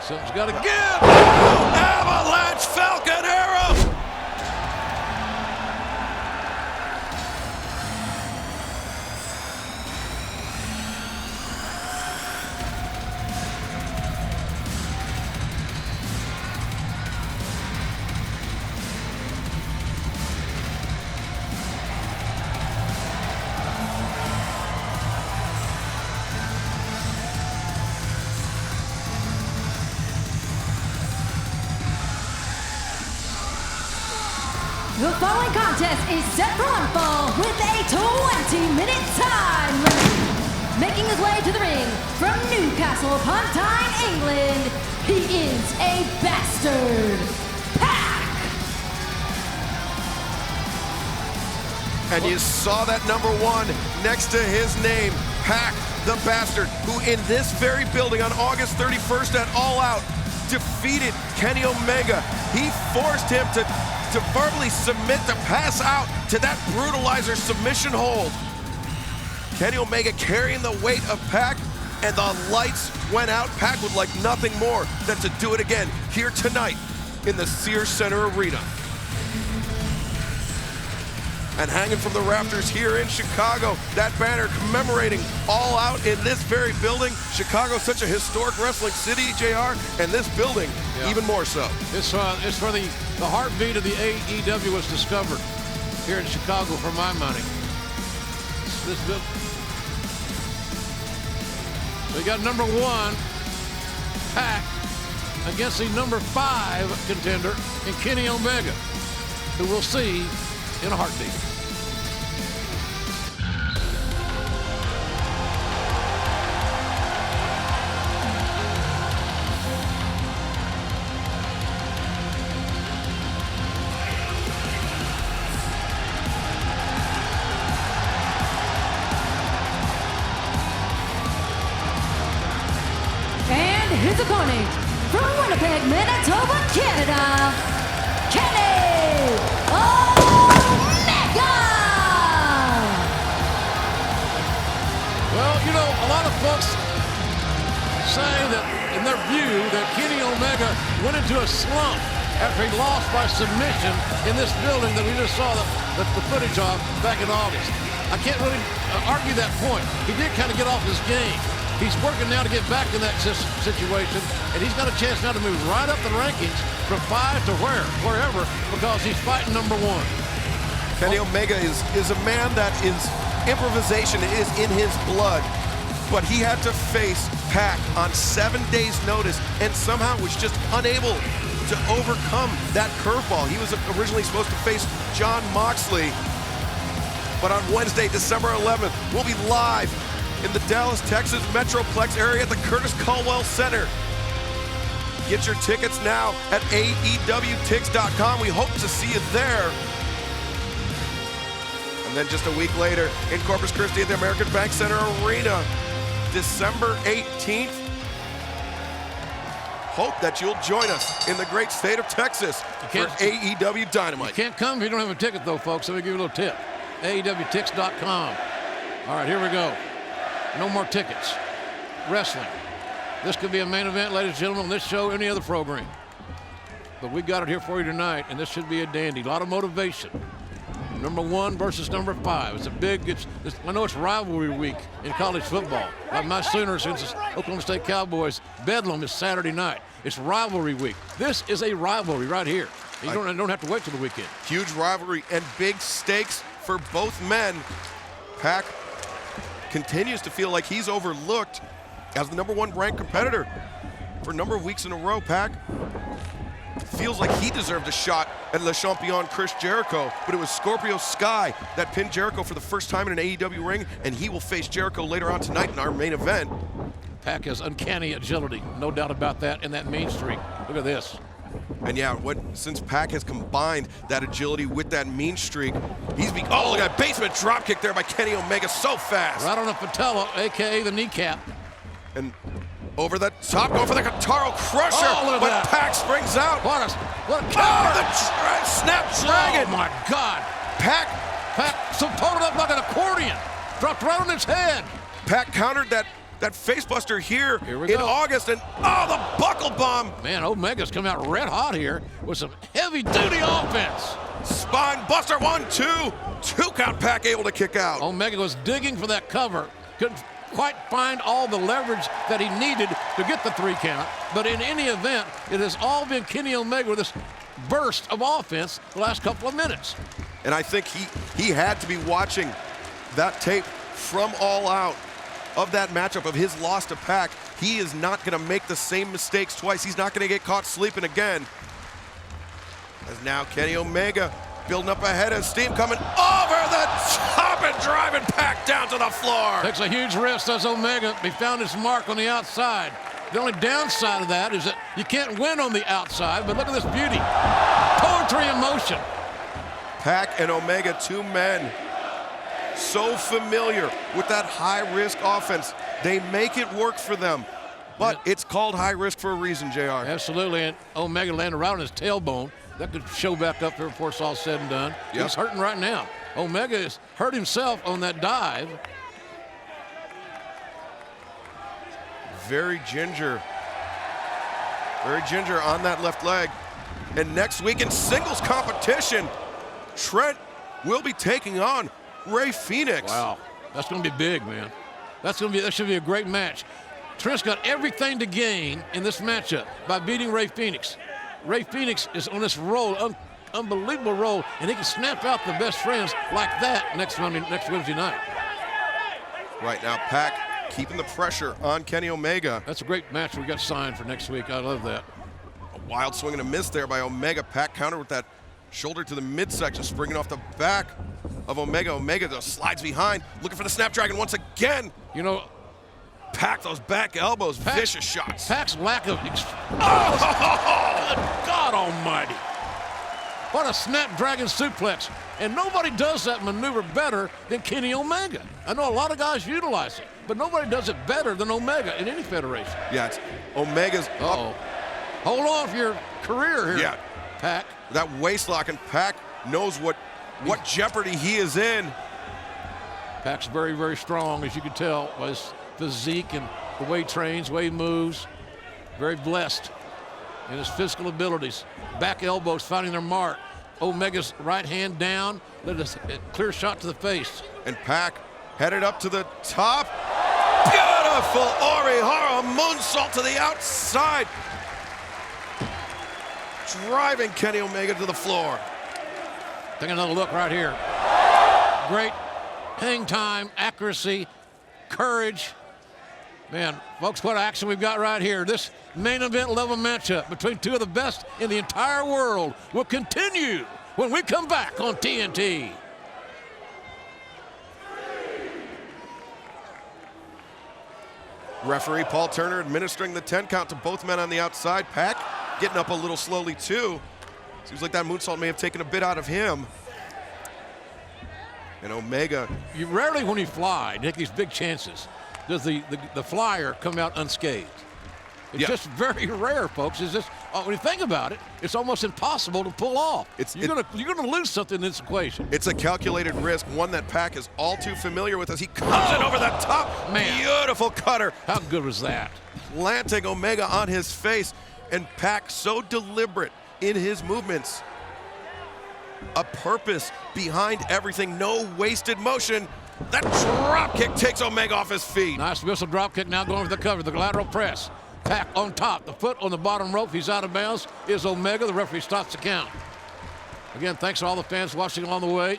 Something's got to give. Avalanche Falcon Arrow. The following contest is set for one fall with a 20-minute time limit. Making his way to the ring from Newcastle upon Tyne, England, he is a bastard, PAC! And you saw that number 1 next to his name, PAC the Bastard, who in this very building on August 31st at All Out defeated Kenny Omega. He forced him to verbally submit, to pass out to that brutalizer submission hold. Kenny Omega carrying the weight of PAC, and the lights went out. PAC would like nothing more than to do it again here tonight in the Sears Center Arena. And hanging from the rafters here in Chicago, that banner commemorating All Out in this very building. Chicago's such a historic wrestling city, JR, and this building even more so. It's for the heartbeat of the AEW was discovered here in Chicago, for my money. This building. So you got number 1, PAC, against the number 5 contender in Kenny Omega, who we'll see in a heartbeat. And his opponent from Winnipeg, Manitoba, Canada, Kenny Omega! Well, you know, a lot of folks say that, in their view, that Kenny Omega went into a slump after he lost by submission in this building that we just saw the footage of back in August. I can't really argue that point. He did kind of get off his game. He's working now to get back in that situation, and he's got a chance now to move right up the rankings from 5 to wherever, because he's fighting number 1. Kenny Omega is a man that is, improvisation is in his blood, but he had to face PAC on 7 days' notice and somehow was just unable to overcome that curveball. He was originally supposed to face Jon Moxley, but on Wednesday, December 11th, we'll be live in the Dallas, Texas Metroplex area at the Curtis Culwell Center. Get your tickets now at AEWTix.com. We hope to see you there. And then just a week later in Corpus Christi at the American Bank Center Arena, December 18th. Hope that you'll join us in the great state of Texas for AEW Dynamite. You can't come if you don't have a ticket, though, folks. Let me give you a little tip. AEWTix.com. All right, here we go. No more tickets. Wrestling. This could be a main event, ladies and gentlemen, on this show, any other program. But we got it here for you tonight, and this should be a dandy. A lot of motivation. Number 1 versus number 5. It's a big, I know it's rivalry week in college football. Like my Sooners against the Oklahoma State Cowboys, Bedlam is Saturday night. It's rivalry week. This is a rivalry right here. You don't have to wait till the weekend. Huge rivalry and big stakes for both men. PAC continues to feel like he's overlooked as the number 1 ranked competitor for a number of weeks in a row. PAC feels like he deserved a shot at Le Champion Chris Jericho, but it was Scorpio Sky that pinned Jericho for the first time in an AEW ring, and he will face Jericho later on tonight in our main event. PAC has uncanny agility, no doubt about that, and that mean streak. Look at this. And yeah, since PAC has combined that agility with that mean streak, oh, look at that basement dropkick there by Kenny Omega, so fast. Right on the patella, AKA the kneecap. And over the top, going for the Kataro Crusher, oh, but PAC springs out. What a oh, the Snapdragon. Oh, my God. PAC so totaled up like an accordion. Dropped right on his head. PAC countered that facebuster here in go. August, and oh, the buckle bomb. Man, Omega's come out red hot here with some heavy-duty offense. Spine buster, 1, 2. 2 count. PAC able to kick out. Omega was digging for that cover. Couldn't quite find all the leverage that he needed to get the 3 count. But in any event, it has all been Kenny Omega with this burst of offense the last couple of minutes. And I think he had to be watching that tape from All Out of that matchup of his loss to PAC. He is not going to make the same mistakes twice. He's not going to get caught sleeping again. As now Kenny Omega building up a head of steam, coming over the top and driving PAC down to the floor. Takes a huge risk, does Omega. He found his mark on the outside. The only downside of that is that you can't win on the outside, but look at this beauty. Poetry in motion. PAC and Omega, 2 men so familiar with that high-risk offense. They make it work for them, but it's called high risk for a reason, JR. Absolutely, and Omega landed right on his tailbone. That could show back up there before it's all said and done. Yep. He's hurting right now. Omega has hurt himself on that dive. Very ginger on that left leg. And next week in singles competition, Trent will be taking on Ray Phoenix. Wow, that's going to be big, man. That should be a great match. Trent's got everything to gain in this matchup by beating Ray Phoenix. Ray Phoenix is on this roll, unbelievable roll, and he can snap out the best friends like that next Wednesday night. Right now, PAC keeping the pressure on Kenny Omega. That's a great match we got signed for next week. I love that. A wild swing and a miss there by Omega. PAC countered with that shoulder to the midsection, springing off the back of Omega. Omega just slides behind, looking for the Snapdragon once again. You know, PAC, those back elbows, vicious shots. PAC's lack of... Oh, good God almighty. What a Snapdragon suplex. And nobody does that maneuver better than Kenny Omega. I know a lot of guys utilize it, but nobody does it better than Omega in any federation. Yeah, it's Omega's up. Hold on for your career here, yeah. PAC. That waist lock, and PAC knows what jeopardy he is in. PAC's very, very strong, as you can tell, by his physique and the way he trains, the way he moves. Very blessed in his physical abilities. Back elbows finding their mark. Omega's right hand down, let us a clear shot to the face. And PAC headed up to the top. Beautiful Orihara moonsault to the outside. Driving Kenny Omega to the floor. Take another look right here. Great hang time, accuracy, courage. Man, folks, what action we've got right here. This main event level matchup between 2 of the best in the entire world will continue when we come back on TNT. Referee Paul Turner administering the 10 count to both men on the outside. PAC getting up a little slowly too. Seems like that moonsault may have taken a bit out of him. And Omega. You rarely, when you fly, take these big chances, does the flyer come out unscathed. It's just very rare, folks. It's just, when you think about it, it's almost impossible to pull off. You're gonna lose something in this equation. It's a calculated risk, one that PAC is all too familiar with as he comes in over the top. Man. Beautiful cutter. How good was that? Planting Omega on his face, and PAC so deliberate in his movements. A purpose behind everything, no wasted motion. That drop kick takes Omega off his feet. Nice whistle drop kick now going for the cover, the lateral press. PAC on top, the foot on the bottom rope. He's out of bounds. Is Omega. The referee stops the count. Again, thanks to all the fans watching along the way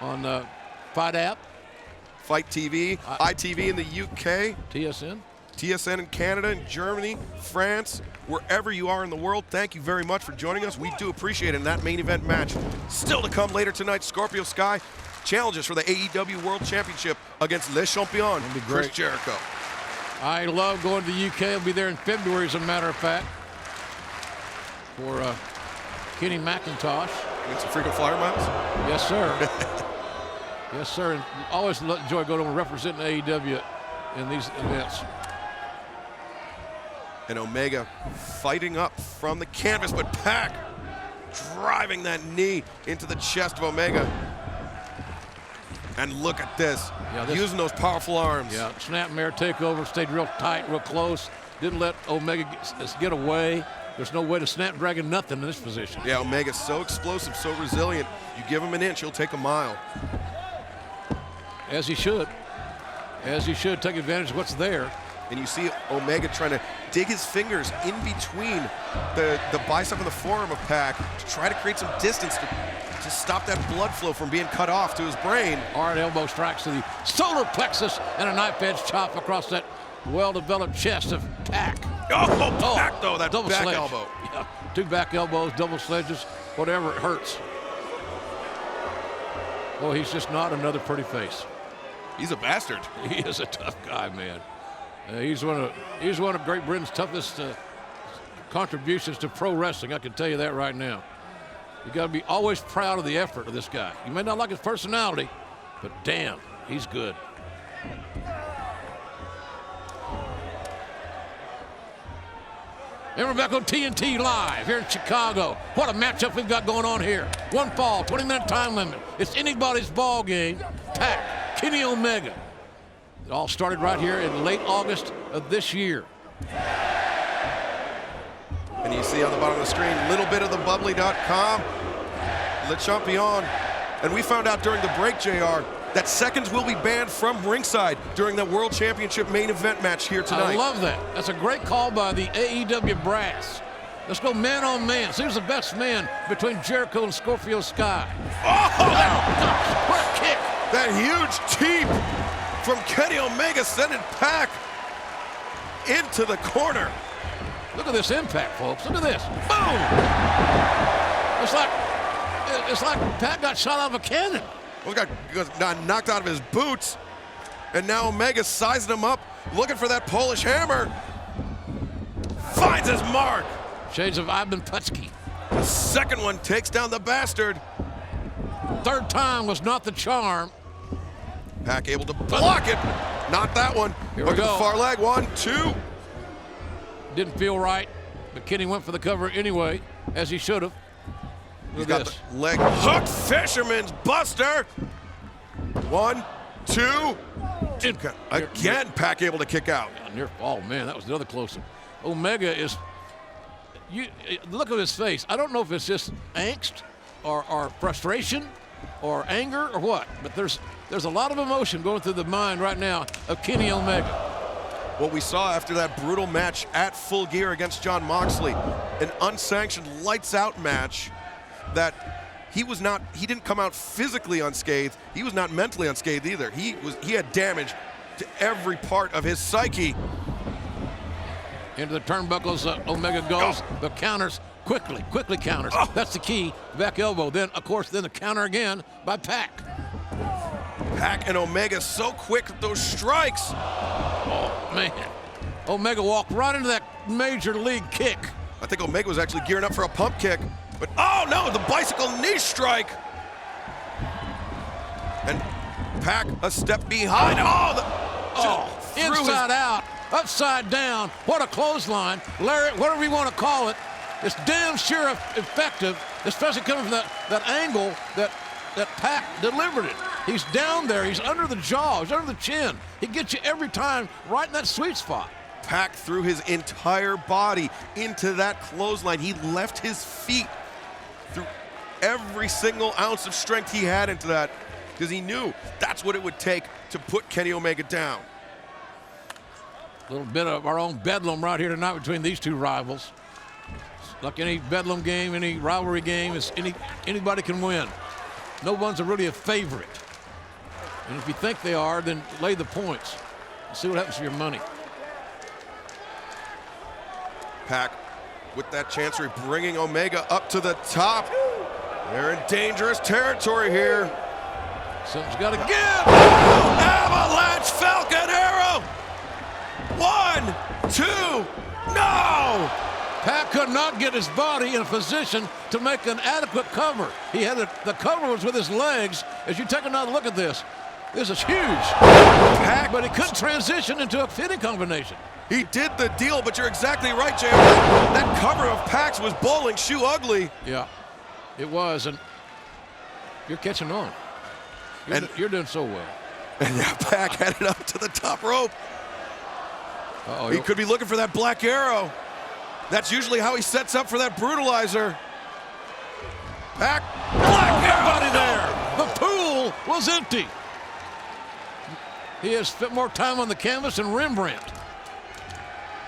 on Fight app. Fight TV, ITV in the UK. TSN. TSN in Canada, in Germany, France, wherever you are in the world. Thank you very much for joining us. We do appreciate it in that main event match. Still to come later tonight, Scorpio Sky challenges for the AEW World Championship against Le Champion, Chris Jericho. I love going to the UK. I'll be there in February, as a matter of fact, for Kenny McIntosh. Get some frequent flyer miles? Yes, sir. Yes, sir. And always enjoy going and representing AEW in these events. And Omega fighting up from the canvas, but PAC driving that knee into the chest of Omega. And look at this, using those powerful arms. Yeah, snapmare takeover, stayed real tight, real close. Didn't let Omega get away. There's no way to snapdragon nothing in this position. Yeah, Omega's so explosive, so resilient. You give him an inch, he'll take a mile. As he should. As he should take advantage of what's there. And you see Omega trying to dig his fingers in between the bicep and the forearm of PAC to try to create some distance to stop that blood flow from being cut off to his brain. Hard elbow strikes to the solar plexus and a knife edge chop across that well-developed chest of PAC. Oh, PAC though, that double back sledge. elbow. Yeah, 2 back elbows, double sledges, whatever, it hurts. Oh, he's just not another pretty face. He's a bastard. He is a tough guy, man. He's one of Great Britain's toughest contributions to pro wrestling. I can tell you that right now. You got to be always proud of the effort of this guy. You may not like his personality, but damn, he's good. And we're back on TNT Live here in Chicago. What a matchup we've got going on here. One fall, 20-minute time limit. It's anybody's ball game. PAC, Kenny Omega. It all started right here in late August of this year. And you see on the bottom of the screen, little bit of the bubbly.com, Le Champion. And we found out during the break, JR, that seconds will be banned from ringside during the World Championship main event match here tonight. I love that. That's a great call by the AEW brass. Let's go man on man. See who's the best man between Jericho and Scorpio Sky. Oh, What a kick. that huge teep from Kenny Omega sending PAC into the corner. Look at this impact, folks. Look at this. Boom! It's like PAC got shot out of a cannon. Well, got knocked out of his boots. And now Omega's sizing him up, looking for that Polish hammer. Finds his mark. Shades of Ivan Putski. The second one takes down the bastard. Third time was not the charm. PAC able to block it. Not that one. Here we Look at go. the far leg. 1, 2. Didn't feel right, but Kenny went for the cover anyway, as he should have. He's Look at got this. the leg hook. Fisherman's Buster. 1, 2. Again, PAC able to kick out. Oh man, that was another close one. Omega is. Look at his face. I don't know if it's just angst or frustration or anger or what, but there's a lot of emotion going through the mind right now of Kenny Omega. What we saw after that brutal match at Full Gear against John Moxley, an unsanctioned lights out match that he didn't come out physically unscathed. He was not mentally unscathed either. He had damage to every part of his psyche. Into the turnbuckles, Omega goes, but counters quickly counters. That's the key. Back elbow. Then, of course, the counter again by PAC. PAC and Omega so quick with those strikes. Oh, man. Omega walked right into that major league kick. I think Omega was actually gearing up for a pump kick, but oh no, the bicycle knee strike. And PAC a step behind. Inside out, upside down. What a clothesline. Lariat, whatever you want to call it. It's damn sure effective, especially coming from that angle that PAC delivered it. He's down there. He's under the jaw. He's under the chin. He gets you every time right in that sweet spot. PAC threw his entire body into that clothesline. He left his feet through every single ounce of strength he had into that because he knew that's what it would take to put Kenny Omega down. A little bit of our own bedlam right here tonight between these two rivals. Like any bedlam game, any rivalry game, anybody can win. No one's really a favorite. And if you think they are, then lay the points. See what happens to your money. PAC with that chancery bringing Omega up to the top. They're in dangerous territory here. Something's got to give. Avalanche Falcon Arrow. 1, 2, no! PAC could not get his body in a position to make an adequate cover. He had the cover was with his legs. As you take another look at this is huge. PAC, but he couldn't transition into a fitting combination. He did the deal, but you're exactly right, JR. That cover of PAC's was bowling shoe ugly. Yeah, it was, and you're catching on. You're doing so well. And now PAC headed up to the top rope. He could be looking for that black arrow. That's usually how he sets up for that brutalizer. Back. Black arrow there. The pool was empty. He has spent more time on the canvas than Rembrandt.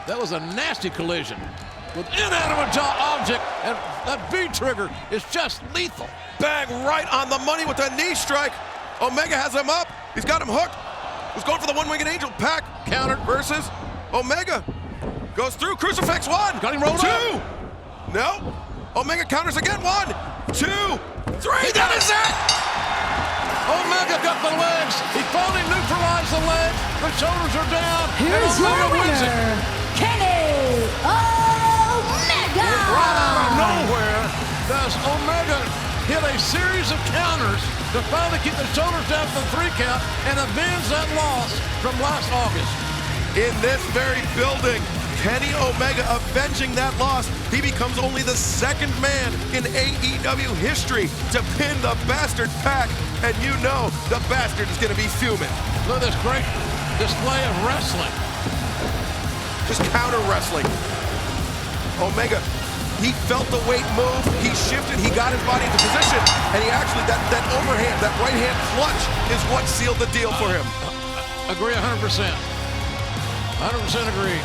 That was a nasty collision with inanimate object, and that V trigger is just lethal. Bang, right on the money with that knee strike. Omega has him up. He's got him hooked. He's going for the one-winged angel. PAC countered versus Omega. Goes through. Crucifix 1. Got him rolled 2. up. No. Omega counters again. 1, 2, 3. That is it. Omega got the legs. He finally neutralized the leg. The shoulders are down. Here's and your Omega wins it. winner, Kenny Omega! Right out of nowhere, does Omega hit a series of counters to finally keep the shoulders down for the 3 count and avenge that loss from last August. In this very building, Kenny Omega avenging that loss. He becomes only the 2nd man in AEW history to pin the bastard PAC, and you know the bastard is going to be fuming. Look at this great display of wrestling. Just counter wrestling. Omega, he felt the weight move, he shifted, he got his body into position, and he actually, that overhand, that right hand clutch is what sealed the deal for him. Agree 100%. 100% agree.